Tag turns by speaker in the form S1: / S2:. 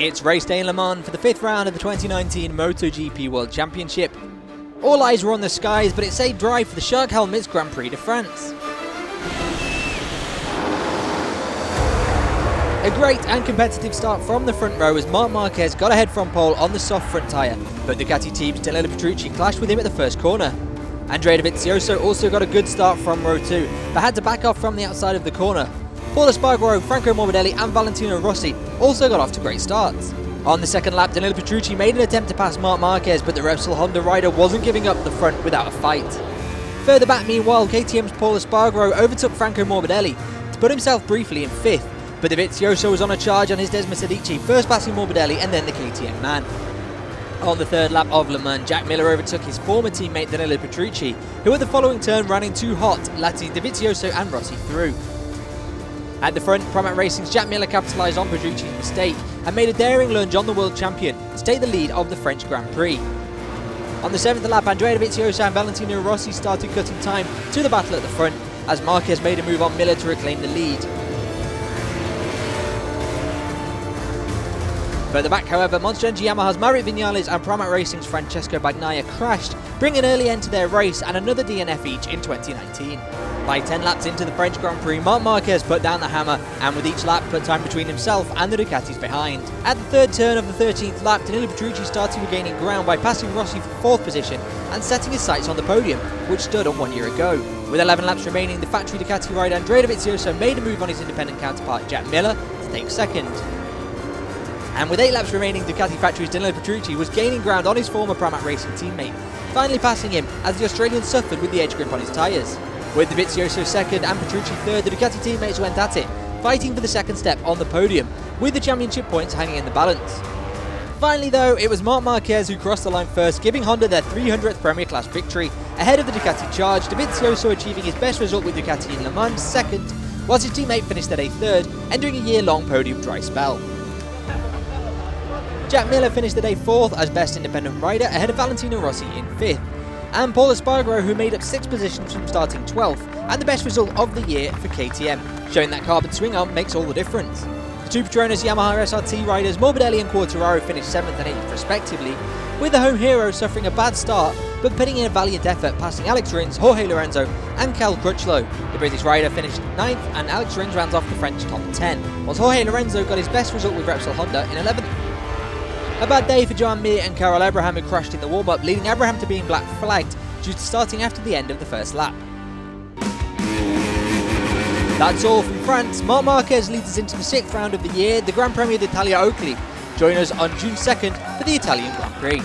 S1: It's race day in Le Mans for the 5th round of the 2019 MotoGP World Championship. All eyes were on the skies, but it saved dry for the Shark Helmets Grand Prix de France. A great and competitive start from the front row as Marc Marquez got ahead from pole on the soft front tyre, but Ducati team's Danilo Petrucci clashed with him at the first corner. Andrea Dovizioso also got a good start from row 2, but had to back off from the outside of the corner. Paul Espargaro, Franco Morbidelli and Valentino Rossi also got off to great starts. On the second lap, Danilo Petrucci made an attempt to pass Marc Marquez, but the Repsol Honda rider wasn't giving up the front without a fight. Further back meanwhile, KTM's Paul Espargaro overtook Franco Morbidelli to put himself briefly in 5th, but Dovizioso was on a charge on his Desmos Adichie, first passing Morbidelli and then the KTM man. On the third lap of Le Mans, Jack Miller overtook his former teammate Danilo Petrucci, who at the following turn ran in too hot, letting Dovizioso and Rossi through. At the front, Pramac Racing's Jack Miller capitalised on Petrucci's mistake and made a daring lunge on the world champion to take the lead of the French Grand Prix. On the 7th lap, Andrea Dovizioso and Valentino Rossi started cutting time to the battle at the front as Marquez made a move on Miller to reclaim the lead. Further back, however, Monster Energy Yamaha's Maverick Vinales and Pramac Racing's Francesco Bagnaia crashed, bringing an early end to their race and another DNF each in 2019. By 10 laps into the French Grand Prix, Marc Marquez put down the hammer and with each lap put time between himself and the Ducatis behind. At the third turn of the 13th lap, Danilo Petrucci started regaining ground by passing Rossi for the 4th position and setting his sights on the podium, which stood on 1 year ago. With 11 laps remaining, the factory Ducati rider Andrea Dovizioso made a move on his independent counterpart Jack Miller to take second. And with 8 laps remaining, Ducati factory's Danilo Petrucci was gaining ground on his former Pramac Racing teammate, finally passing him as the Australian suffered with the edge grip on his tyres. With Dovizioso second and Petrucci third, the Ducati teammates went at it, fighting for the second step on the podium, with the championship points hanging in the balance. Finally though, it was Marc Marquez who crossed the line first, giving Honda their 300th Premier Class victory, ahead of the Ducati charge, Dovizioso achieving his best result with Ducati in Le Mans second, whilst his teammate finished at a third, ending a year-long podium dry spell. Jack Miller finished the day 4th as best independent rider, ahead of Valentino Rossi in 5th, and Paul Espargaro, who made up 6 positions from starting 12th, and the best result of the year for KTM, showing that carbon swing arm makes all the difference. The two Petronas Yamaha SRT riders Morbidelli and Quartararo finished 7th and 8th respectively, with the home hero suffering a bad start but putting in a valiant effort, passing Alex Rins, Jorge Lorenzo and Cal Crutchlow. The British rider finished 9th and Alex Rins rounds off the French top 10, whilst Jorge Lorenzo got his best result with Repsol Honda in 11th. A bad day for Joan Mir and Karel Abraham, who crashed in the warm-up, leading Abraham to being black flagged due to starting after the end of the first lap. That's all from France. Marc Marquez leads us into the 6th round of the year, the Grand Premio d'Italia Oakley. Join us on June 2nd for the Italian Grand Prix.